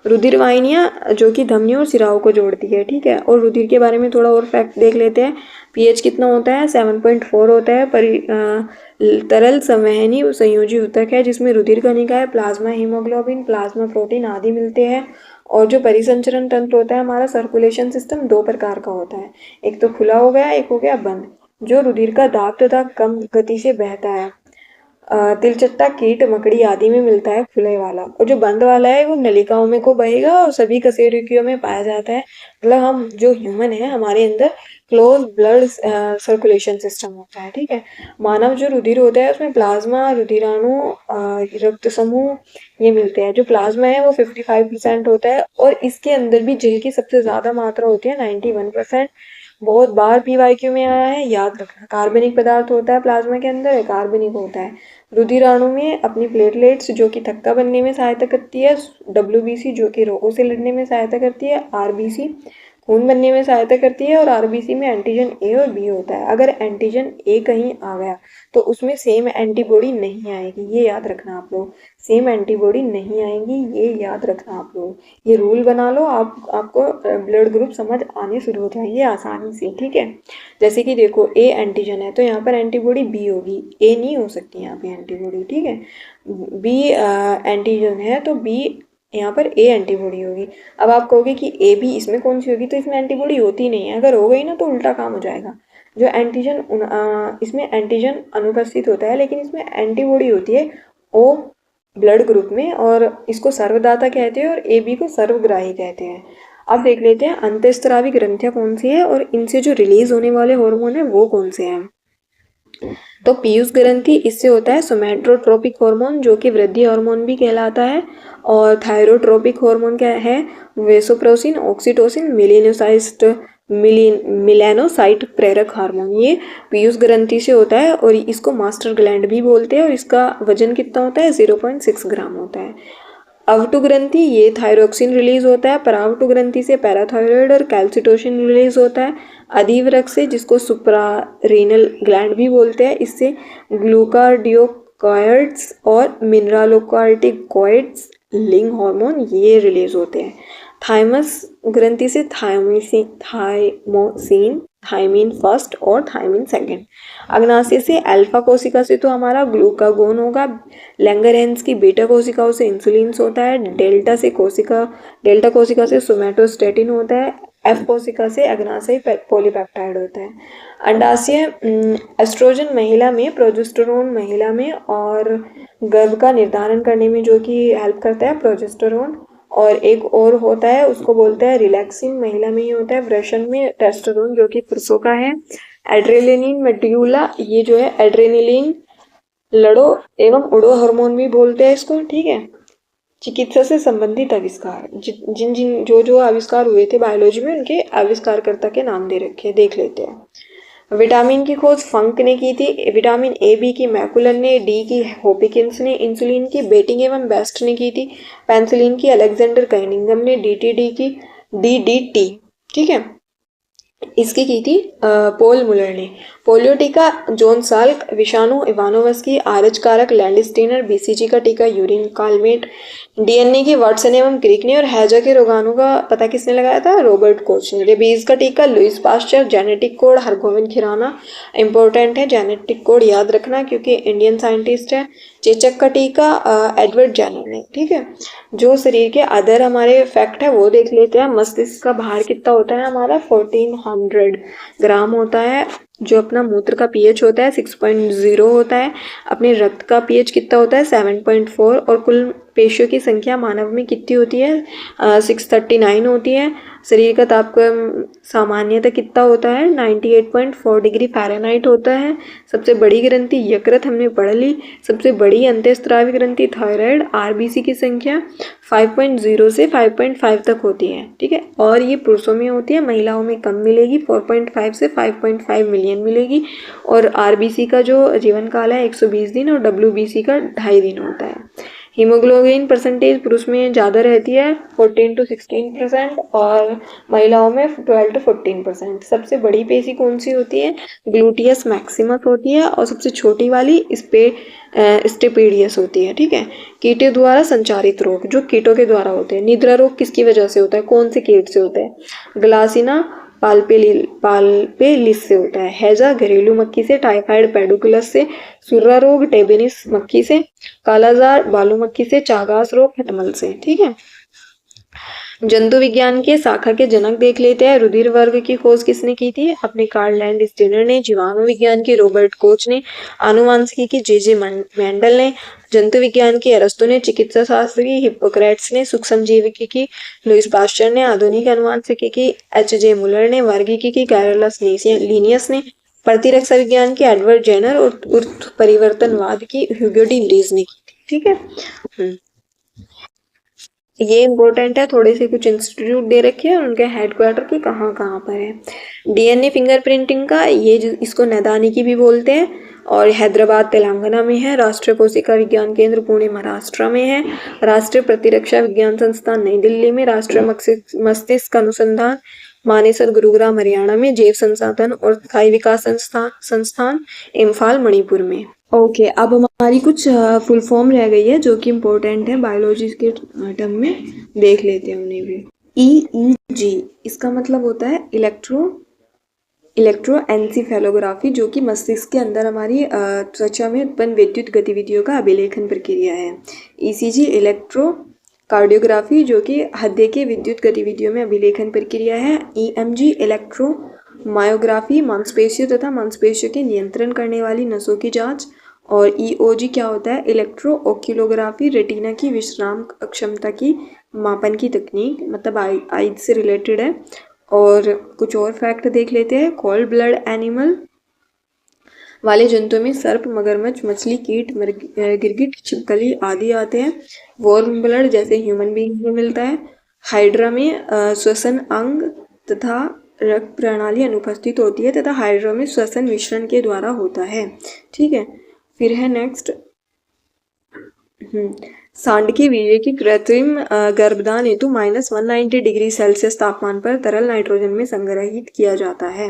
रुधिर वाहिनियाँ जो कि धमनियों और सिराओं को जोड़ती है। ठीक है। और रुधिर के बारे में थोड़ा और फैक्ट देख लेते हैं। पीएच कितना होता है? 7.4 होता है। तरल संवहनी संयोजी ऊतक है जिसमें रुधिर कणिकाएं, प्लाज्मा हीमोग्लोबिन, प्लाज्मा प्रोटीन आदि मिलते हैं। और जो परिसंचरण तंत्र होता है हमारा, सर्कुलेशन सिस्टम, 2 प्रकार का होता है। एक तो खुला हो गया, एक हो गया बंद। जो रुधिर का दाब तथा कम गति से बहता है, तिलचट्टा, कीट, मकड़ी आदि में मिलता है खुले वाला। और जो बंद वाला है वो नलिकाओं में को बहेगा और सभी कशेरुकियों में पाया जाता है। मतलब हम जो ह्यूमन है, हमारे अंदर क्लोज ब्लड सर्कुलेशन सिस्टम होता है। ठीक है। मानव जो रुधिर होता है उसमें प्लाज्मा, रुधिराणु, रक्त समूह ये मिलते हैं। जो प्लाज्मा है वो 55% होता है, और इसके अंदर भी जल की सबसे ज्यादा मात्रा होती है, 91%। बहुत बार पीवाईक्यू में आया है, याद रखना। कार्बनिक पदार्थ होता है प्लाज्मा के अंदर, कार्बनिक होता है। रुधिराणु में अपनी प्लेटलेट्स जो कि थक्का बनने में सहायता करती है, WBC जो कि रोगों से लड़ने में सहायता करती है, RBC खून बनने में सहायता करती है, और RBC में एंटीजन ए और बी होता है। अगर एंटीजन ए कहीं आ गया तो उसमें सेम एंटीबॉडी नहीं आएगी, ये याद रखना आप लोग। सेम एंटीबॉडी नहीं आएंगी, ये याद रखना आप लोग। ये रूल बना लो, आपको ब्लड ग्रुप समझ आने शुरू हो जाएंगे आसानी से। ठीक है। जैसे कि देखो, ए एंटीजन है तो यहाँ पर एंटीबॉडी बी होगी, ए नहीं हो सकती यहाँ पे एंटीबॉडी। ठीक है। बी एंटीजन है तो बी यहाँ पर ए एंटीबॉडी होगी। अब आप कहोगे कि ए भी इसमें कौन सी होगी, तो इसमें एंटीबॉडी होती नहीं है। अगर हो गई ना तो उल्टा काम हो जाएगा। जो एंटीजन इसमें एंटीजन अनुपस्थित होता है, लेकिन इसमें एंटीबॉडी होती है ओ ब्लड ग्रुप में, और इसको सर्वदाता कहते हैं, और ए बी को सर्वग्राही कहते हैं। अब देख लेते हैं अंतःस्रावी ग्रंथियां कौन सी है, और इनसे जो रिलीज होने वाले हार्मोन है वो कौन से हैं। तो पीयूष ग्रंथि, इससे होता है सोमैटोट्रोपिक हार्मोन जो कि वृद्धि हार्मोन भी कहलाता है। और थायरोट्रोपिक हार्मोन क्या है? वेसोप्रोसिन, ऑक्सीटोसिन, मिलेनोसाइट प्रेरक हार्मोन, ये पीयूष ग्रंथि से होता है, और इसको मास्टर ग्लैंड भी बोलते हैं। और इसका वजन कितना होता है? 0.6 ग्राम होता है। अवटु ग्रंथि, ये थायरोक्सिन रिलीज होता है। परावटु ग्रंथि से पैराथायरॉयड और कैल्सिटोसिन रिलीज होता है। अधिवृक्क से, जिसको सुप्रारीनल ग्लैंड भी बोलते हैं, इससे ग्लूकार्डियोकॉइड्स और मिनरलोकॉर्टिकॉइड्स, लिंग हार्मोन, ये रिलीज होते हैं। थाइमस ग्रंथि से थाइमोसिन, थाइमिन फर्स्ट और थाइमिन सेकंड। अग्नाशय से अल्फा कोशिका से तो हमारा ग्लूकागोन होगा। लैंगरहैंस की बीटा कोशिकाओं से इंसुलिन होता है। डेल्टा कोशिका से सोमैटोस्टेटिन होता है। एफ कोशिका से अग्नाशय पॉलीपेप्टाइड होता है। अंडाशय एस्ट्रोजन महिला में, प्रोजेस्टेरोन महिला में, और गर्भ का निर्धारण करने में जो कि हेल्प करता है, प्रोजेस्टेरोन। और एक और होता है, उसको बोलते हैं रिलैक्सिन, महिला में ही होता है। वृषण में टेस्टोस्टेरोन जो कि पुरुषों का है। एड्रेनालिन मेड्यूला, ये जो है एड्रेनालिन, लड़ो एवं उड़ो हार्मोन भी बोलते हैं इसको। ठीक है। चिकित्सा से संबंधित आविष्कार, जो आविष्कार हुए थे बायोलॉजी में, उनके आविष्कारकर्ता के नाम दे रखे, देख लेते हैं। विटामिन की खोज फंक ने की थी। विटामिन ए बी की मैकुलन ने, डी की होपिकिंस ने, इंसुलिन की बेटिंग एवं बेस्ट ने की थी। पेंसिलिन की अलेक्जेंडर कनिंघम ने, DTD की DDT, ठीक है, इसकी की थी पोल मुलर ने। पोलियो टीका जॉन साल्क, विषाणु इवानोवस्की, आरएच कारक लैंडस्टीनर, BCG का टीका यूरिन कालमेट, DNA की वाटसन एवं क्रिक ने, और हैजा के रोगाणु का पता किसने लगाया था? रॉबर्ट कोच ने। रेबीज का टीका Louis Pasteur. Genetic code Hargobind Khorana, important है जेनेटिक कोड याद रखना क्योंकि इंडियन साइंटिस्ट है। चेचक का टीका एडवर्ड जेनर ने। ठीक है। जो शरीर के अदर हमारे फैक्ट है वो देख लेते हैं। मस्तिष्क का भार कितना होता है हमारा? 1400 ग्राम होता है। जो अपना मूत्र का pH होता है 6.0 होता है। अपने रक्त का pH कितना होता है? 7.4। और कुल पेशियों की संख्या मानव में कितनी होती है? 639 होती है। शरीर का तापमान सामान्यतः कितना होता है? 98.4 डिग्री फ़ारेनहाइट होता है। सबसे बड़ी ग्रंथि यकृत हमने पढ़ ली। सबसे बड़ी अंतःस्रावी ग्रंथि थायराइड। आरबीसी की संख्या 5.0 से 5.5 तक होती है, ठीक है। और ये पुरुषों में होती है, महिलाओं में कम मिलेगी, 4.5 से 5.5 मिलियन मिलेगी। और आरबीसी का जो जीवन काल है 120 दिन और डब्ल्यूबीसी का 2.5 दिन होता है। हीमोग्लोबिन परसेंटेज पुरुष में ज़्यादा रहती है 14 to 16% और महिलाओं में 12 to 14%। सबसे बड़ी पेशी कौन सी होती है? ग्लूटियस मैक्सिमस होती है और सबसे छोटी वाली स्टेपेडियस होती है, ठीक है। कीटों द्वारा संचारित रोग, जो कीटों के द्वारा होते हैं। निद्रा रोग किसकी वजह से होता है? कौन से कीट से होता है? ग्लासिना पाल्पेलिस से होता है। हैजा घरेलू मक्खी से, टाइफाइड पेडुकुलस से, सुर्रा रोग टेबेनिस मक्खी से, कालाजार बालू मक्खी से, चागास रोग खटमल से, ठीक है। जंतु विज्ञान के शाखा के जनक देख लेते हैं। रुधिर वर्ग की खोज किसने की थी? अपने कार्ल लैंड-स्टीनर ने। जीवाणु विज्ञान के रॉबर्ट कोच ने। आनुवांशिकी की जे मेंडल ने। जंतु विज्ञान की अरस्तु ने। चिकित्सा शास्त्र की हिप्पोक्रेट्स ने। सूक्ष्म जीविकी की लुईस पास्चर ने। आधुनिक अनुवांशिकी की एच.जे. मुलर ने। वर्गीकी की कैरोलस लिनियस ने। प्रतिरक्षा विज्ञान की एडवर्ड जेनर और उत्परिवर्तनवाद की ह्यूगो डी व्रीज ने की थी, ठीक है। ये इम्पोर्टेंट है, थोड़े से कुछ इंस्टीट्यूट दे रखे हैं और उनके हेडक्वार्टर की कहाँ कहाँ पर है। डीएनए फिंगरप्रिंटिंग का इसको नैदानिकी भी बोलते हैं और हैदराबाद तेलंगाना में है। राष्ट्रीय कोशिका विज्ञान केंद्र पुणे महाराष्ट्र में है। राष्ट्रीय प्रतिरक्षा विज्ञान संस्थान नई दिल्ली में। राष्ट्रीय मस्तिष्क अनुसंधान मानेसर गुरुग्राम हरियाणा में। जैव संसाधन और स्थायी विकास संस्थान इम्फाल मणिपुर में। ओके, अब हमारी कुछ फुल फॉर्म रह गई है जो कि इम्पोर्टेंट है बायोलॉजी के टर्म में, देख लेते हैं उन्हें भी। EEG इसका मतलब होता है इलेक्ट्रोएन्सीफेलोग्राफी, जो कि मस्तिष्क के अंदर हमारी त्वचा में उत्पन्न विद्युत गतिविधियों का अभिलेखन प्रक्रिया है। ECG इलेक्ट्रोकार्डियोग्राफी, जो कि हृदय के विद्युत गतिविधियों में अभिलेखन प्रक्रिया है। EMG इलेक्ट्रोमायोग्राफी, मांसपेशियों तथा मांसपेशियों के नियंत्रण करने वाली नसों की जांच। और EOG क्या होता है? इलेक्ट्रो ओक्यूलोग्राफी, रेटिना की विश्राम क्षमता की मापन की तकनीक, मतलब आइज से रिलेटेड है। और कुछ और फैक्ट देख लेते हैं। कोल्ड ब्लड एनिमल वाले जंतुओं में सर्प, मगरमच्छ, मछली, कीट, गिरगिट, छिपकली आदि आते हैं। वार्म ब्लड जैसे ह्यूमन बीइंग में मिलता है। हाइड्रा में श्वसन अंग तथा रक्त प्रणाली अनुपस्थित होती है तथा हाइड्रा में श्वसन मिश्रण के द्वारा होता है, ठीक है। फिर है नेक्स्ट सांडकी वीर्य की कृत्रिम गर्भधान हेतु -190 डिग्री सेल्सियस तापमान पर तरल नाइट्रोजन में संग्रहित किया जाता है।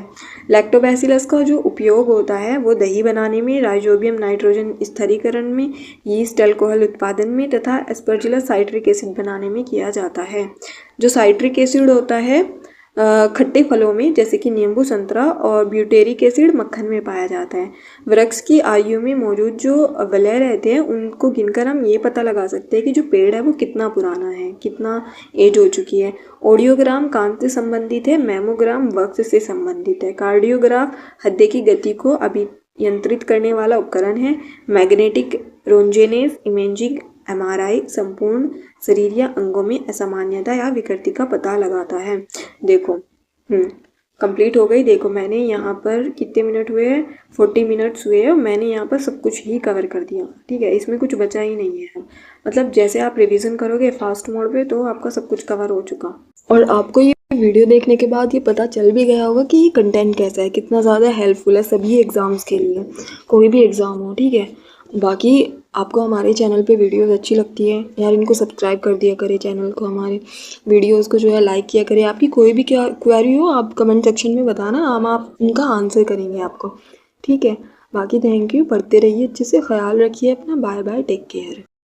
लैक्टोबैसिलस का जो उपयोग होता है वो दही बनाने में, राइजोबियम नाइट्रोजन स्थिरीकरण में, यीस्ट अल्कोहल उत्पादन में तथा एस्परजिलस साइट्रिक एसिड बनाने में किया जाता है। जो साइट्रिक एसिड होता है खट्टे फलों में जैसे कि नींबू, संतरा, और ब्यूटेरिक एसिड मक्खन में पाया जाता है। वृक्ष की आयु में मौजूद जो वलय रहते हैं उनको गिनकर हम ये पता लगा सकते हैं कि जो पेड़ है वो कितना पुराना है, कितना एज हो चुकी है। ऑडियोग्राम कान से संबंधित है। मेमोग्राम वक्ष से संबंधित है। कार्डियोग्राफ हृदय की गति को अभियंत्रित करने वाला उपकरण है। मैग्नेटिक रेजोनेंस इमेजिंग MRI संपूर्ण शरीर या अंगों में असामान्यता या विकृति का पता लगाता है। देखो कंप्लीट हो गई। देखो मैंने यहाँ पर कितने मिनट हुए हैं? 40 मिनट्स हुए हैं। मैंने यहाँ पर सब कुछ ही कवर कर दिया, ठीक है। इसमें कुछ बचा ही नहीं है। मतलब जैसे आप रिवीजन करोगे फास्ट मोड पे तो आपका सब कुछ कवर हो चुका। और आपको ये वीडियो देखने के बाद ये पता चल भी गया होगा कि ये कंटेंट कैसा है, कितना ज़्यादा हेल्पफुल है सभी एग्ज़ाम्स के लिए, कोई भी एग्ज़ाम हो, ठीक है। बाकी आपको हमारे चैनल पे वीडियोस अच्छी लगती है यार, इनको सब्सक्राइब कर दिया करें चैनल को, हमारे वीडियोस को जो है लाइक किया करें। आपकी कोई भी क्या क्वेरी हो आप कमेंट सेक्शन में बताना, हम आप उनका आंसर करेंगे आपको, ठीक है। बाकी थैंक यू, पढ़ते रहिए अच्छे से, ख्याल रखिए अपना। Bye bye, take care.